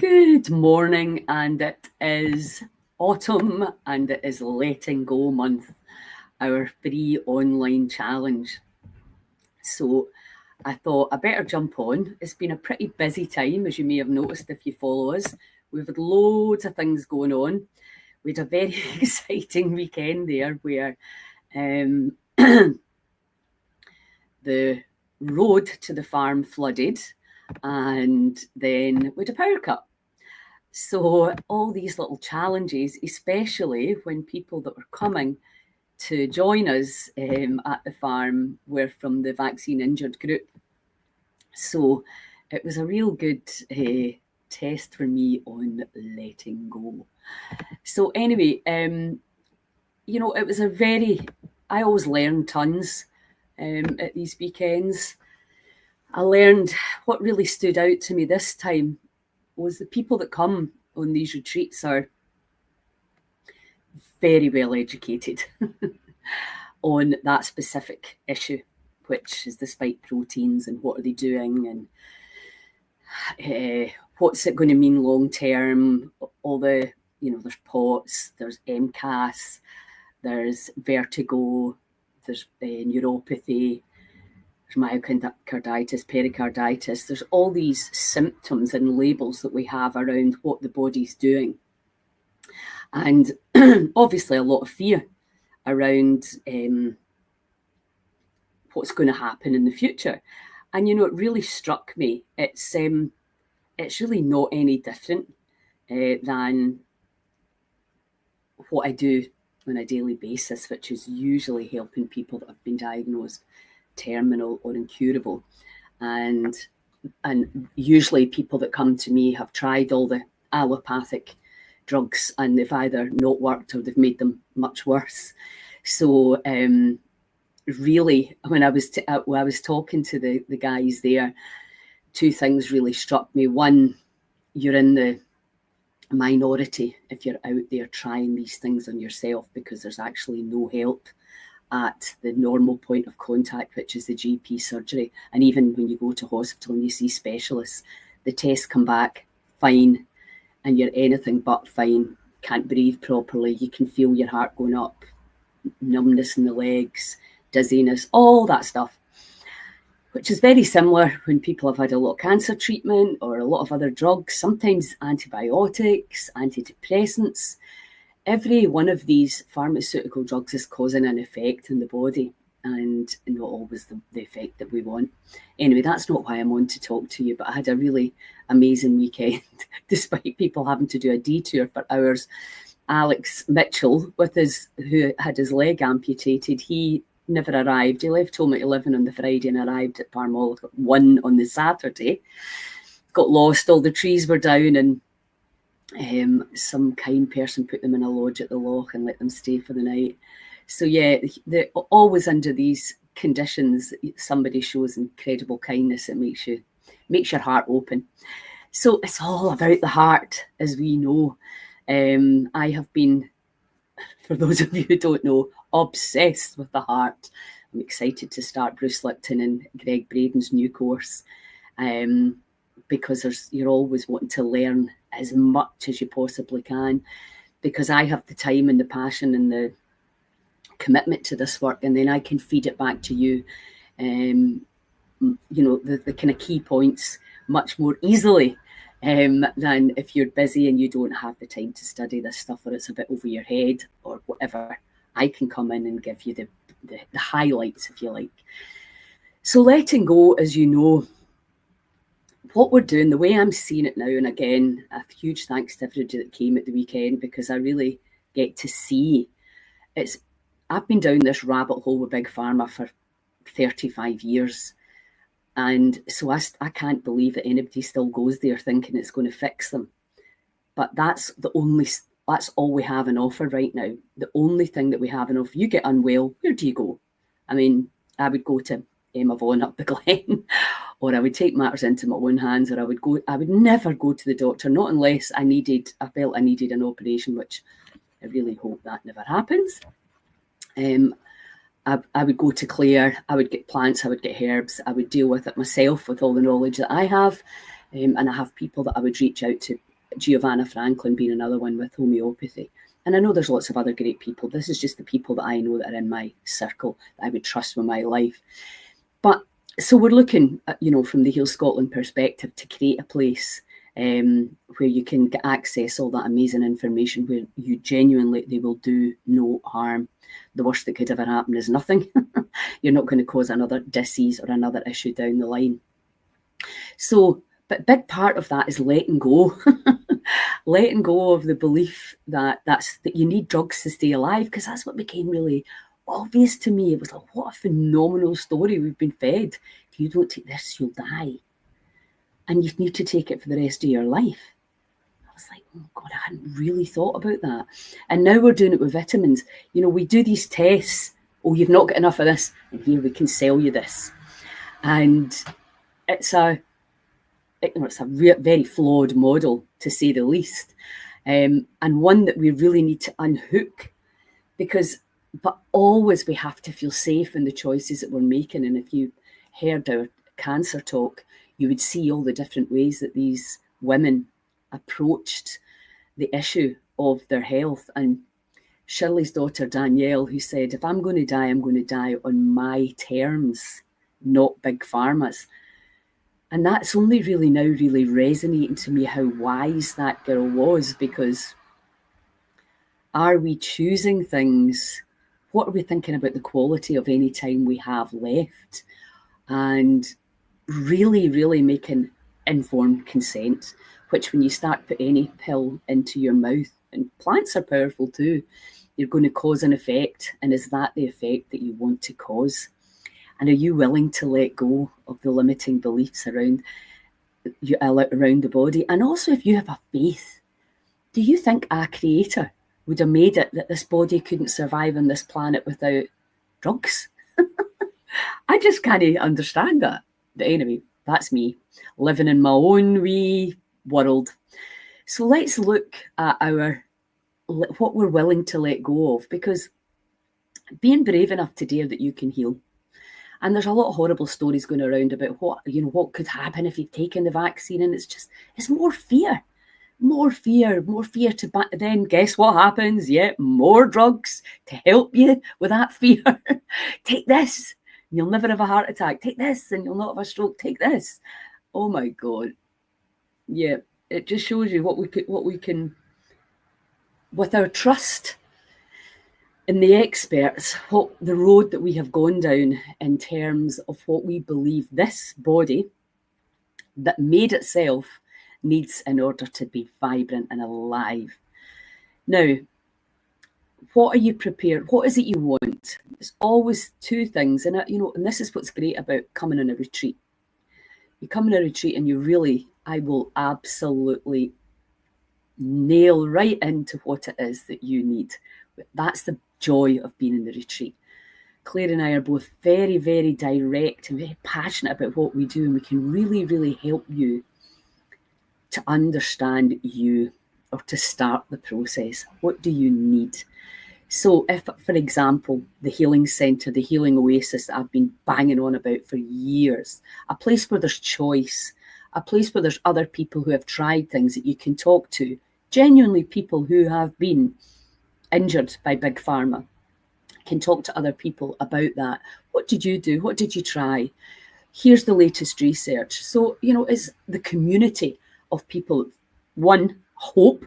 Good morning, and it is autumn and it is Letting Go month, our free online challenge. So I thought I better jump on. It's been a pretty busy time, as you may have noticed if you follow us. We've had loads of things going on. We had a very exciting weekend there where the road to the farm flooded, and then we had a power cut. So all these little challenges, especially when people that were coming to join us at the farm were from the vaccine injured group. So it was a real good test for me on letting go. So anyway, it was I always learn tons at these weekends. I learned what really stood out to me this time was the people that come on these retreats are very well educated on that specific issue, which is the spike proteins and what are they doing and what's it going to mean long term. All the, there's POTS, there's MCAS, there's vertigo, there's neuropathy, myocarditis, pericarditis. There's all these symptoms and labels that we have around what the body's doing. And obviously a lot of fear around what's going to happen in the future. And, it really struck me. It's really not any different than what I do on a daily basis, which is usually helping people that have been diagnosed terminal or incurable, and usually people that come to me have tried all the allopathic drugs and they've either not worked or they've made them much worse. So really, when I was talking to the guys there, two things really struck me. One, you're in the minority if you're out there trying these things on yourself, because there's actually no help at the normal point of contact, which is the GP surgery. And even when you go to hospital and you see specialists, the tests come back fine and you're anything but fine. Can't breathe properly. You can feel your heart going up, numbness in the legs, dizziness, all that stuff, which is very similar when people have had a lot of cancer treatment or a lot of other drugs, sometimes antibiotics, antidepressants. Every one of these pharmaceutical drugs is causing an effect in the body, and not always the effect that we want. Anyway, that's not why I'm on to talk to you, but I had a really amazing weekend, despite people having to do a detour for hours. Alex Mitchell, who had his leg amputated, he never arrived. He left home at 11 on the Friday and arrived at Parmall at 1 on the Saturday. Got lost, all the trees were down, and some kind person put them in a lodge at the loch and let them stay for the night. So yeah, they're always under these conditions. Somebody shows incredible kindness. It makes your heart open. So it's all about the heart, as we know. I have been, for those of you who don't know, obsessed with the heart. I'm excited to start Bruce Lipton and Greg Braden's new course, because you're always wanting to learn as much as you possibly can, because I have the time and the passion and the commitment to this work, and then I can feed it back to you, the kind of key points much more easily than if you're busy and you don't have the time to study this stuff, or it's a bit over your head or whatever. I can come in and give you the highlights, if you like. So letting go, as you know, what we're doing, the way I'm seeing it now, and again, a huge thanks to everybody that came at the weekend, because I really get to see I've been down this rabbit hole with Big Pharma for 35 years. And so I can't believe that anybody still goes there thinking it's going to fix them. But that's all we have on offer right now. The only thing that we have on offer, you get unwell, where do you go? I mean, I would go to Emma Vaughan up the Glen, or I would take matters into my own hands, or I would never go to the doctor, not unless I felt I needed an operation, which I really hope that never happens. I would go to Claire, I would get plants, I would get herbs, I would deal with it myself with all the knowledge that I have. And I have people that I would reach out to Giovanna Franklin being another one with homeopathy. And I know there's lots of other great people. This is just the people that I know that are in my circle that I would trust with my life. But so we're looking at, from the Heal Scotland perspective to create a place where you can get access all that amazing information, where you genuinely, they will do no harm. The worst that could ever happen is nothing. You're not going to cause another disease or another issue down the line. So, but big part of that is letting go. Letting go of the belief that you need drugs to stay alive, because that's what became really obvious to me. It was like, what a phenomenal story we've been fed. If you don't take this, you'll die. And you need to take it for the rest of your life. I was like, oh God, I hadn't really thought about that. And now we're doing it with vitamins. We do these tests. Oh, you've not got enough of this, and here we can sell you this. And it's a very flawed model, to say the least, and one that we really need to unhook, but always we have to feel safe in the choices that we're making. And if you heard our cancer talk, you would see all the different ways that these women approached the issue of their health. And Shirley's daughter Danielle, who said, if I'm going to die, I'm going to die on my terms, not Big Pharma's. And that's only really now really resonating to me how wise that girl was, because are we choosing things? What are we thinking about the quality of any time we have left? And really, really making informed consent, which when you start putting any pill into your mouth, and plants are powerful too, you're going to cause an effect. And is that the effect that you want to cause? And are you willing to let go of the limiting beliefs around the body? And also, if you have a faith, do you think a creator would have made it that this body couldn't survive on this planet without drugs? I just can't understand that. But anyway, that's me living in my own wee world. So let's look at what we're willing to let go of, because being brave enough to dare that you can heal. And there's a lot of horrible stories going around about what could happen if you've taken the vaccine. And it's more fear to then guess what happens? Yeah, more drugs to help you with that fear. Take this, and you'll never have a heart attack. Take this, and you'll not have a stroke. Take this. Oh my God. Yeah, it just shows you what we can, with our trust in the experts, what the road that we have gone down in terms of what we believe this body that made itself needs in order to be vibrant and alive. Now, what are you prepared? What is it you want? There's always two things. And, and this is what's great about coming on a retreat. You come on a retreat and I will absolutely nail right into what it is that you need. That's the joy of being in the retreat. Claire and I are both very, very direct and very passionate about what we do, and we can really, really help you to understand you, or to start the process. What do you need? So if, for example, the Healing Centre, the Healing Oasis that I've been banging on about for years, a place where there's choice, a place where there's other people who have tried things that you can talk to, genuinely people who have been injured by Big Pharma, can talk to other people about that. What did you do? What did you try? Here's the latest research. So, it's the community of people. One, hope.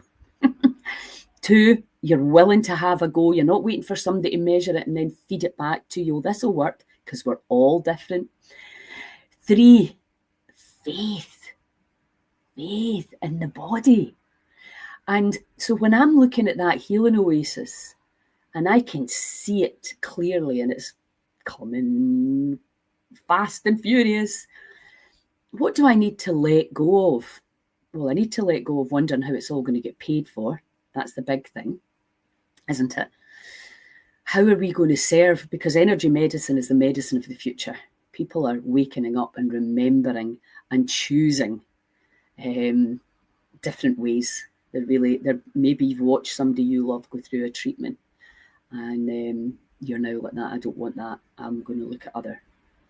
Two, you're willing to have a go. You're not waiting for somebody to measure it and then feed it back to you. This will work, because we're all different. Three, faith in the body. And so when I'm looking at that Healing Oasis, and I can see it clearly, and it's coming fast and furious, what do I need to let go of? Well, I need to let go of wondering how it's all going to get paid for. That's the big thing, isn't it? How are we going to serve? Because energy medicine is the medicine of the future. People are waking up and remembering and choosing different ways. Maybe you've watched somebody you love go through a treatment, and you're now like, that, I don't want that. I'm going to look at other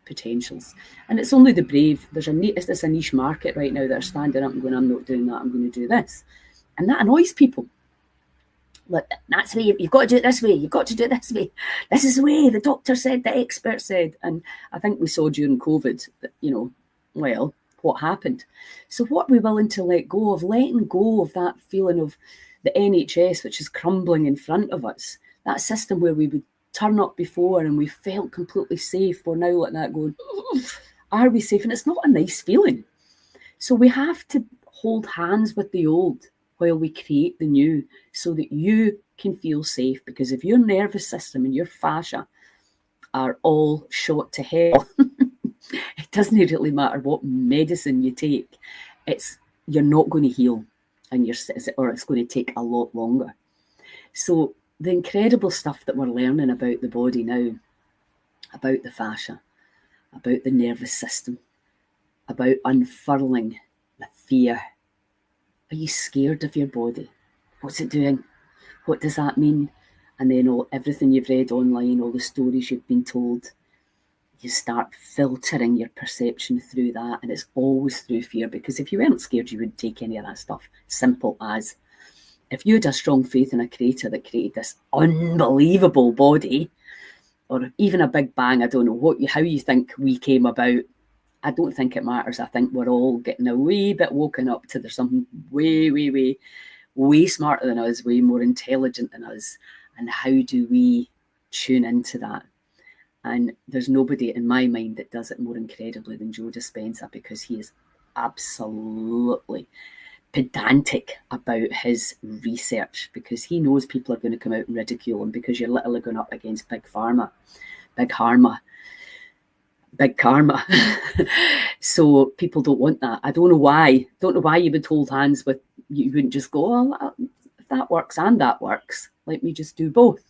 potentials. And it's only the brave. Is this a niche market right now that are standing up and going, I'm not doing that, I'm going to do this. And that annoys people. Like, that's the way, you've got to do it this way, you've got to do it this way. This is the way the doctor said, the expert said. And I think we saw during COVID that, well, what happened? So what are we willing to let go of? Letting go of that feeling of the NHS, which is crumbling in front of us. That system where we would turn up before and we felt completely safe. We're now letting that go. Are we safe? And it's not a nice feeling. So we have to hold hands with the old while we create the new, so that you can feel safe. Because if your nervous system and your fascia are all shot to hell, it doesn't really matter what medicine you take. You're not going to heal, or it's going to take a lot longer. So the incredible stuff that we're learning about the body now, about the fascia, about the nervous system, about unfurling the fear. Are you scared of your body? What's it doing? What does that mean? And then everything you've read online, all the stories you've been told, you start filtering your perception through that. And it's always through fear, because if you weren't scared, you wouldn't take any of that stuff. Simple as, if you had a strong faith in a creator that created this unbelievable body, or even a big bang, I don't know how you think we came about. I don't think it matters. I think we're all getting a wee bit woken up to there's something way, way, way, way smarter than us, way more intelligent than us. And how do we tune into that? And there's nobody in my mind that does it more incredibly than Joe Dispenza, because he is absolutely pedantic about his research, because he knows people are going to come out and ridicule him, because you're literally going up against big pharma, big karma. So people don't want that. I don't know why. Don't know why you would hold hands with, you wouldn't just go, oh, if that works and that works, let me just do both.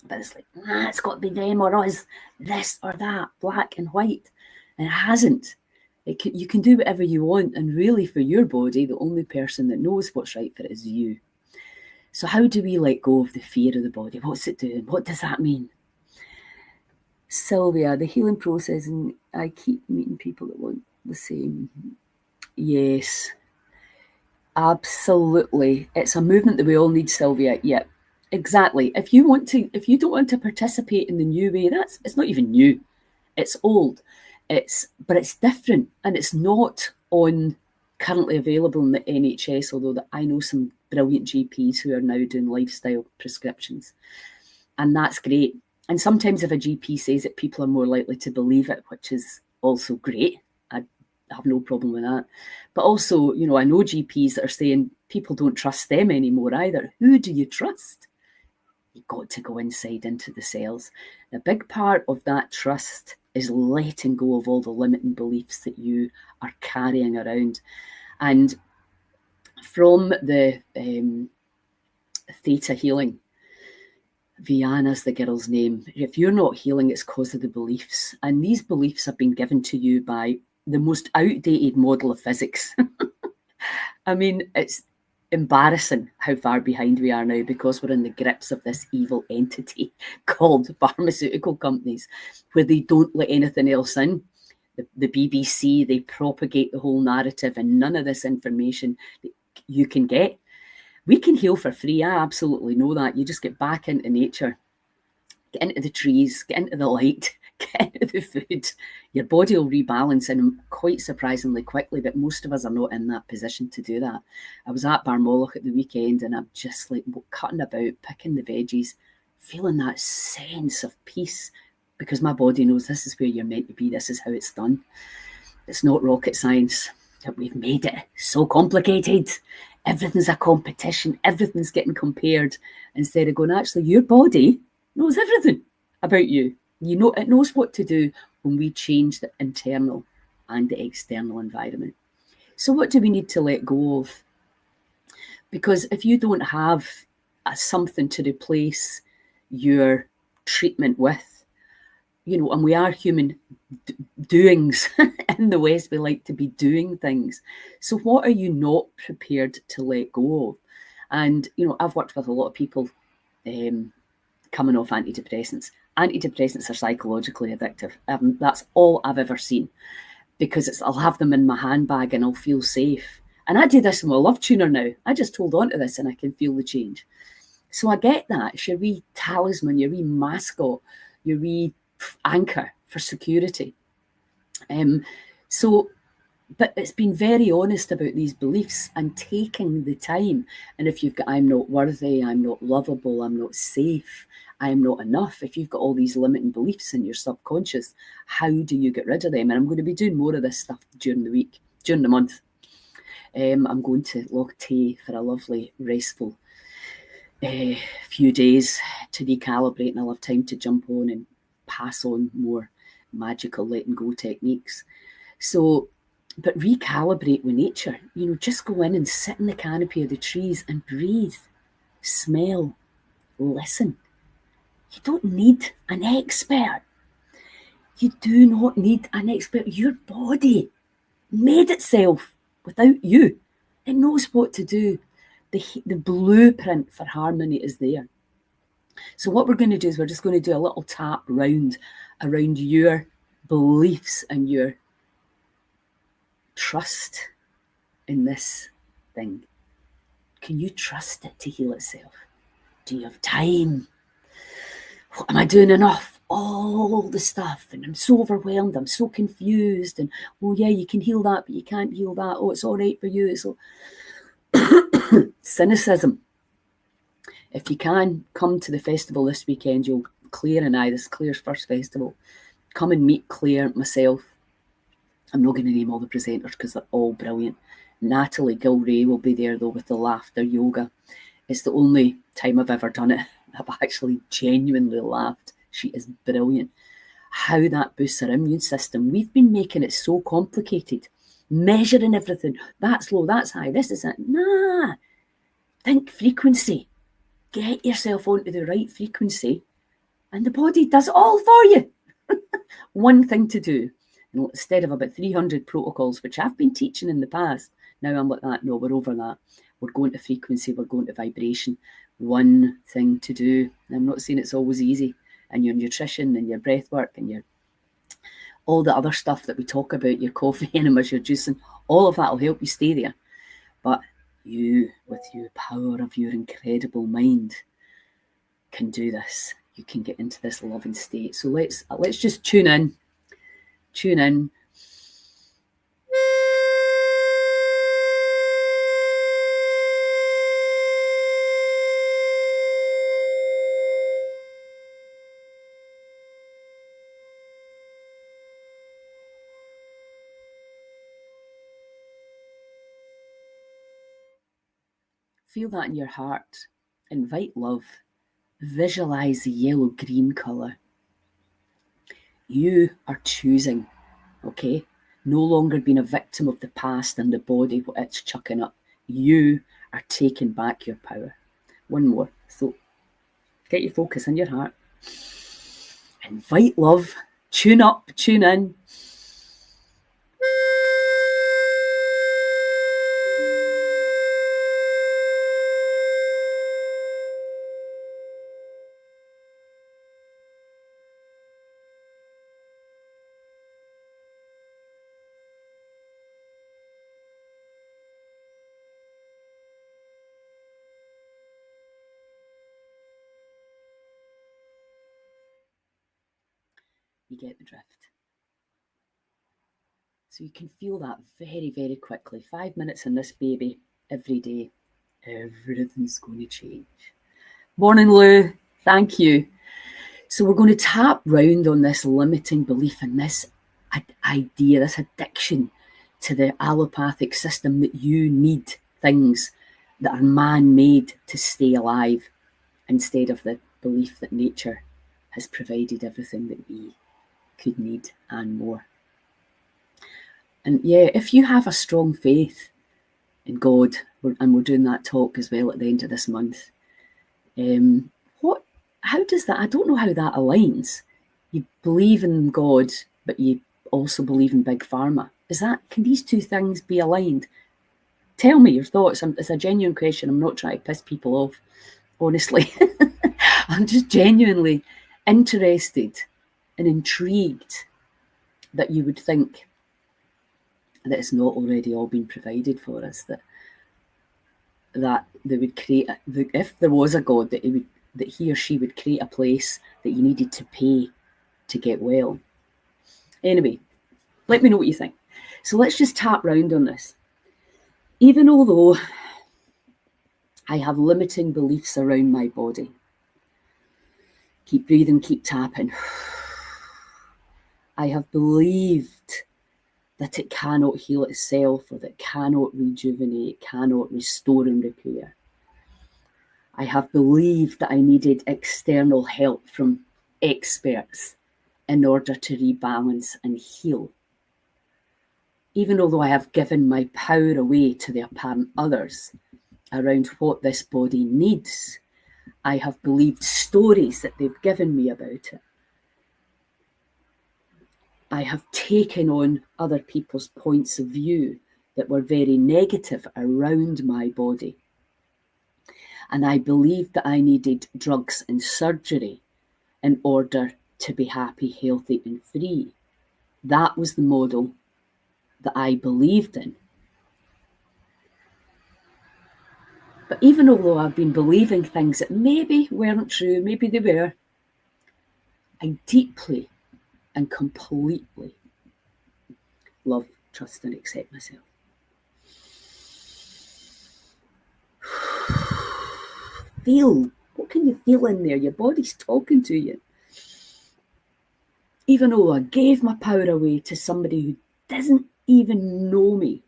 But it's like, it's got to be them or us, this or that, black and white. And it hasn't. You can do whatever you want. And really, for your body, the only person that knows what's right for it is you. So how do we let go of the fear of the body? What's it doing? What does that mean? Sylvia, the healing process, and I keep meeting people that want the same. Yes, absolutely. It's a movement that we all need, Sylvia. Yeah, exactly. If you don't want to participate in the new way, it's not even new. It's old. But it's different, and it's not currently available in the NHS, although I know some brilliant GPs who are now doing lifestyle prescriptions. And that's great. And sometimes if a GP says it, people are more likely to believe it, which is also great. I have no problem with that. But also, I know GPs that are saying people don't trust them anymore either. Who do you trust? You've got to go inside into the cells. A big part of that trust is letting go of all the limiting beliefs that you are carrying around. And from the Theta Healing, Viana's the girl's name. If you're not healing, it's because of the beliefs. And these beliefs have been given to you by the most outdated model of physics. I mean, it's embarrassing how far behind we are now, because we're in the grips of this evil entity called pharmaceutical companies, where they don't let anything else in. The BBC, they propagate the whole narrative, and none of this information that you can get. We can heal for free. I absolutely know that. You just get back into nature, get into the trees, get into the light, get into the food. Your body will rebalance, and quite surprisingly quickly, but most of us are not in that position to do that. I was at Barmoloch at the weekend, and I'm just like cutting about, picking the veggies, feeling that sense of peace, because my body knows this is where you're meant to be. This is how it's done. It's not rocket science. We've made it so complicated. Everything's a competition. Everything's getting compared, instead of going, actually, your body knows everything about you. It knows what to do when we change the internal and the external environment. So what do we need to let go of? Because if you don't have something to replace your treatment with, and we are human doings. In the West, we like to be doing things. So what are you not prepared to let go of? And, I've worked with a lot of people coming off antidepressants. Antidepressants are psychologically addictive. That's all I've ever seen, because I'll have them in my handbag and I'll feel safe. And I do this in my love tuner now. I just hold on to this and I can feel the change. So I get that. It's your wee talisman, your wee mascot, your wee anchor for security. But it's been very honest about these beliefs and taking the time. And if you've got, I'm not worthy, I'm not lovable, I'm not safe, I'm not enough. If you've got all these limiting beliefs in your subconscious, how do you get rid of them? And I'm going to be doing more of this stuff during the week, during the month. I'm going to Loch Tay for a lovely, restful few days to recalibrate, and I'll have time to jump on and pass on more magical letting go techniques. So, but recalibrate with nature. Just go in and sit in the canopy of the trees and breathe, smell, listen. You don't need an expert. You do not need an expert. Your body made itself without you. It knows what to do. The blueprint for harmony is there. So what we're going to do is we're just going to do a little tap around your beliefs and your trust in this thing. Can you trust it to heal itself? Do you have time? Am I doing enough? All the stuff, and I'm so overwhelmed, I'm so confused, and oh yeah, you can heal that, but you can't heal that. Oh, it's all right for you. It's all cynicism. If you can, come to the festival this weekend. You'll Claire and I, this is Claire's first festival. Come and meet Claire, myself. I'm not going to name all the presenters because they're all brilliant. Natalie Gilray will be there though with the laughter yoga. It's the only time I've ever done it. I've actually genuinely laughed. She is brilliant. How that boosts our immune system. We've been making it so complicated. Measuring everything. That's low, that's high, this is it. Nah. Think frequency. Get yourself onto the right frequency and the body does it all for you. One thing to do. Instead of about 300 protocols, which I've been teaching in the past, now I'm like that. No, we're over that. We're going to frequency. We're going to vibration. One thing to do. I'm not saying it's always easy. And your nutrition and your breath work and your all the other stuff that we talk about, your coffee enemas, your juicing, all of that will help you stay there. But you, with your power of your incredible mind, can do this. You can get into this loving state. So let's just tune in. Tune in. Feel that in your heart. Invite love. Visualize the yellow-green colour. You are choosing, okay? No longer being a victim of the past and the body, what it's chucking up. You are taking back your power. One more. So get your focus in your heart. Invite love. Tune up, tune in. You get the drift. So you can feel that very, very quickly. 5 minutes in this baby every day. Everything's going to change. Morning, Lou. Thank you. So we're going to tap round on this limiting belief and this idea, this addiction to the allopathic system that you need things that are man-made to stay alive instead of the belief that nature has provided everything that we could need and more. And yeah, if you have a strong faith in God, and we're doing that talk as well at the end of this month, how does that, I don't know how that aligns. You believe in God, but you also believe in Big Pharma. Can these two things be aligned? Tell me your thoughts. It's a genuine question. I'm not trying to piss people off, honestly. I'm just genuinely interested and intrigued that you would think that it's not already all been provided for us, that they would create, if there was a God, that he or she would create a place that you needed to pay to get well. Anyway, let me know what you think. So let's just tap round on this. Even although I have limiting beliefs around my body, keep breathing, keep tapping, I have believed that it cannot heal itself, or that it cannot rejuvenate, cannot restore and repair. I have believed that I needed external help from experts in order to rebalance and heal. Even although I have given my power away to the apparent others around what this body needs, I have believed stories that they've given me about it. I have taken on other people's points of view that were very negative around my body. And I believed that I needed drugs and surgery in order to be happy, healthy, and free. That was the model that I believed in. But even although I've been believing things that maybe weren't true, maybe they were, I deeply and completely love, trust, and accept myself. Feel. What can you feel in there? Your body's talking to you. Even though I gave my power away to somebody who doesn't even know me,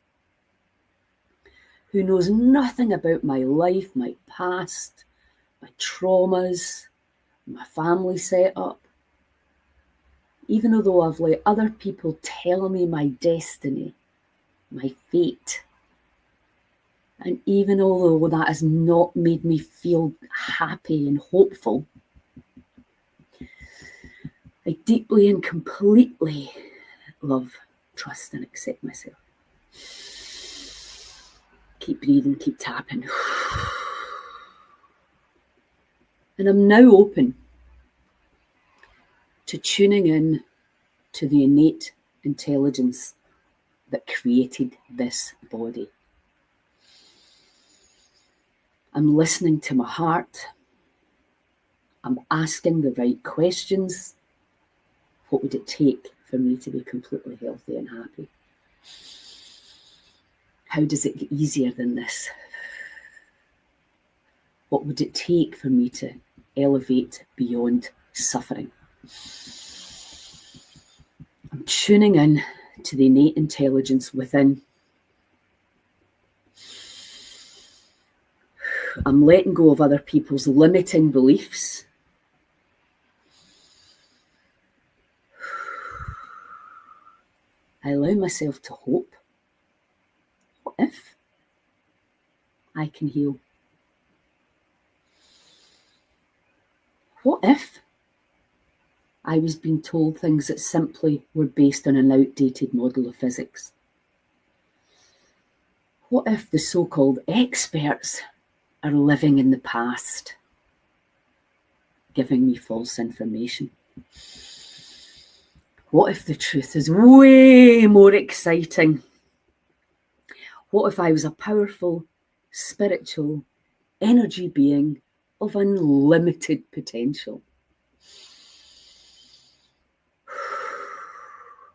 who knows nothing about my life, my past, my traumas, my family setup, even though I've let other people tell me my destiny, my fate, and even although that has not made me feel happy and hopeful, I deeply and completely love, trust, and accept myself. Keep breathing, keep tapping. And I'm now open to tuning in to the innate intelligence that created this body. I'm listening to my heart. I'm asking the right questions. What would it take for me to be completely healthy and happy? How does it get easier than this? What would it take for me to elevate beyond suffering? I'm tuning in to the innate intelligence within. I'm letting go of other people's limiting beliefs. I allow myself to hope. What if I can heal? What if I was being told things that simply were based on an outdated model of physics? What if the so-called experts are living in the past, giving me false information? What if the truth is way more exciting? What if I was a powerful, spiritual, energy being of unlimited potential?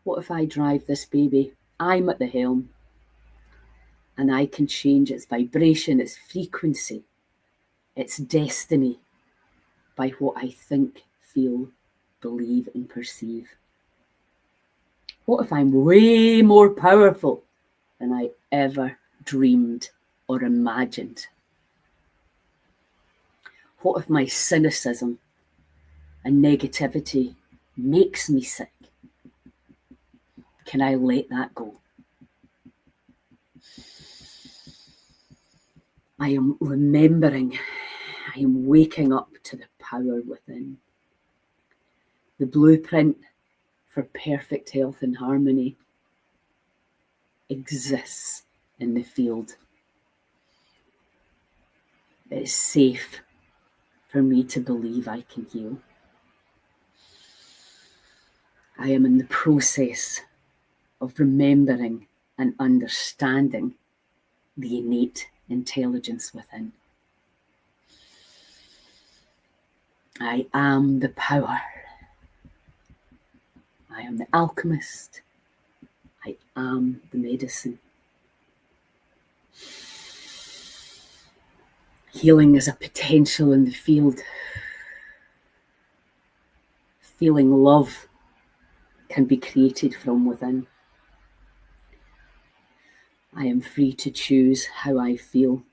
What if I drive this baby? I'm at the helm, and I can change its vibration, its frequency, its destiny by what I think, feel, believe, and perceive. What if I'm way more powerful than I ever dreamed or imagined? What if my cynicism and negativity makes me sick? Can I let that go? I am remembering, I am waking up to the power within. The blueprint for perfect health and harmony exists in the field. It is safe for me to believe I can heal. I am in the process of remembering and understanding the innate intelligence within. I am the power. I am the alchemist. I am the medicine. Healing is a potential in the field. Feeling love can be created from within. I am free to choose how I feel.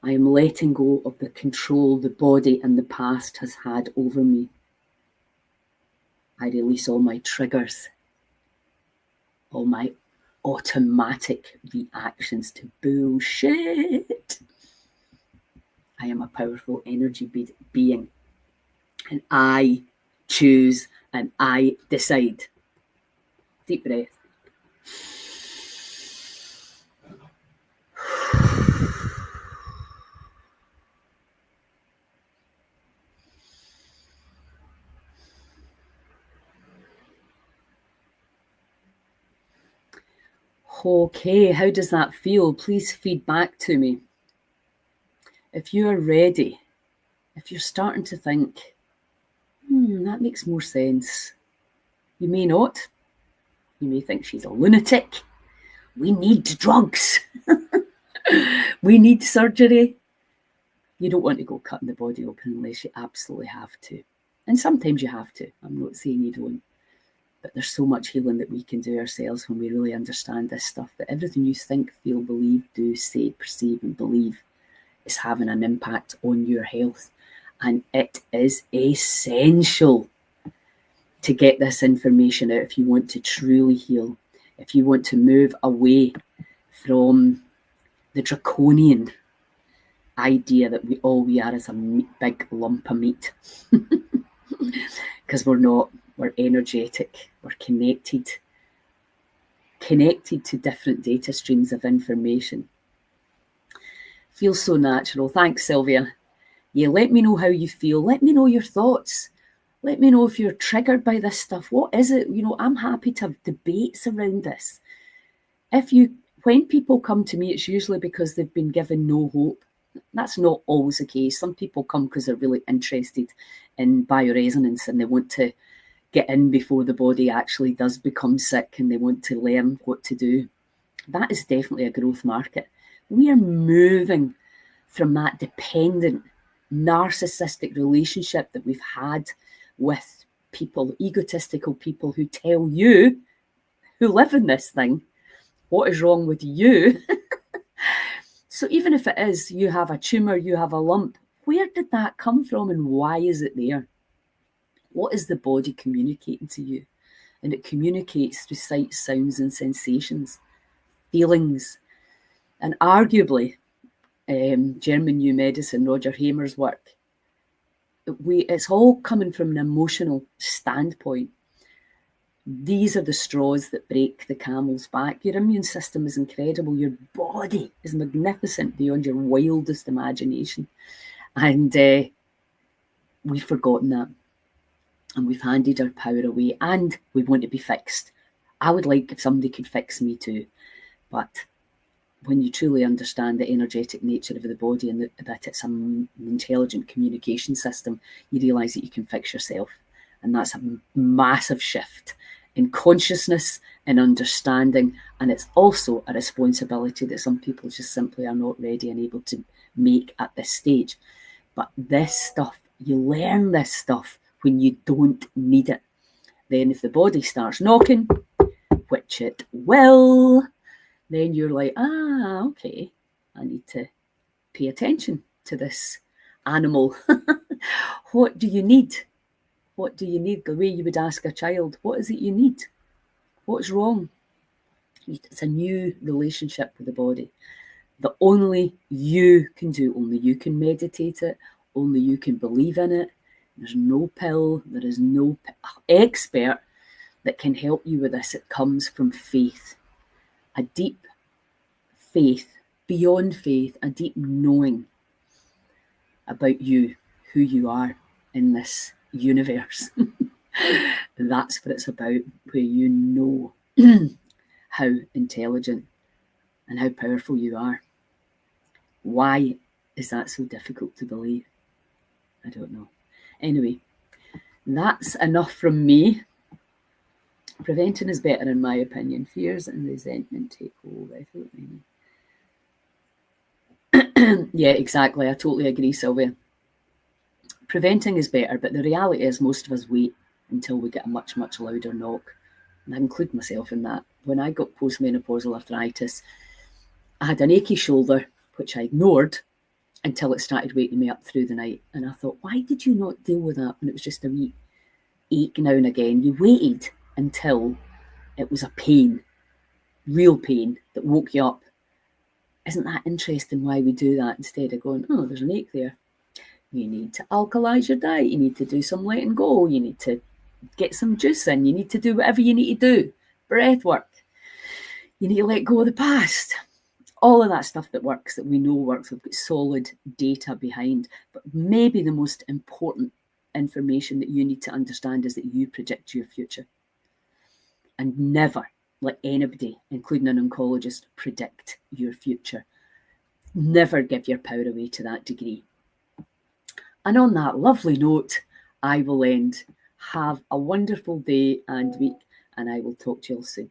I am letting go of the control the body and the past has had over me. I release all my triggers, all my automatic reactions to bullshit. I am a powerful energy being, and I choose and I decide. Deep breath. Okay, how does that feel? Please feed back to me. If you are ready, if you're starting to think, that makes more sense. You may not. You may think she's a lunatic. We need drugs. We need surgery. You don't want to go cutting the body open unless you absolutely have to. And sometimes you have to. I'm not saying you don't. But there's so much healing that we can do ourselves when we really understand this stuff, that everything you think, feel, believe, do, say, perceive, and believe is having an impact on your health. And it is essential to get this information out if you want to truly heal, if you want to move away from the draconian idea that all we are is a big lump of meat. Because we're not. We're energetic. We're connected to different data streams of information. Feels so natural. Thanks, Sylvia. Yeah, let me know how you feel. Let me know your thoughts. Let me know if you're triggered by this stuff. What is it? I'm happy to have debates around this. When people come to me, it's usually because they've been given no hope. That's not always the case. Some people come because they're really interested in bioresonance and they want to get in before the body actually does become sick and they want to learn what to do. That is definitely a growth market. We are moving from that dependent, narcissistic relationship that we've had with people, egotistical people who tell you, who live in this thing, what is wrong with you. So even if it is, you have a tumour, you have a lump, where did that come from and why is it there? What is the body communicating to you? And it communicates through sights, sounds, and sensations, feelings. And arguably, German New Medicine, Roger Hamer's work, it's all coming from an emotional standpoint. These are the straws that break the camel's back. Your immune system is incredible. Your body is magnificent beyond your wildest imagination. And we've forgotten that. And we've handed our power away and we want to be fixed. I would like if somebody could fix me too. But when you truly understand the energetic nature of the body and that it's an intelligent communication system, you realise that you can fix yourself. And that's a massive shift in consciousness and understanding. And it's also a responsibility that some people just simply are not ready and able to make at this stage. But this stuff, you learn this stuff when you don't need it. Then if the body starts knocking, which it will, then you're like, okay, I need to pay attention to this animal. What do you need? What do you need? The way you would ask a child, what is it you need? What's wrong? It's a new relationship with the body. The only you can do, only you can meditate it, only you can believe in it. There's no pill, there is no expert that can help you with this. It comes from faith, a deep faith, beyond faith, a deep knowing about you, who you are in this universe. That's what it's about, where you know how intelligent and how powerful you are. Why is that so difficult to believe? I don't know. Anyway, that's enough from me. Preventing is better, in my opinion. Fears and resentment take hold. I feel it. Yeah, exactly. I totally agree, Sylvia. Preventing is better, but the reality is most of us wait until we get a much, much louder knock. And I include myself in that. When I got postmenopausal arthritis, I had an achy shoulder, which I ignored until it started waking me up through the night. And I thought, why did you not deal with that when it was just a wee ache now and again? You waited until it was a pain, real pain, that woke you up. Isn't that interesting why we do that instead of going, oh, there's an ache there? You need to alkalise your diet. You need to do some letting go. You need to get some juice in. You need to do whatever you need to do. Breath work. You need to let go of the past. All of that stuff that works, that we know works, we've got solid data behind. But maybe the most important information that you need to understand is that you predict your future. And never let anybody, including an oncologist, predict your future. Never give your power away to that degree. And on that lovely note, I will end. Have a wonderful day and week, and I will talk to you all soon.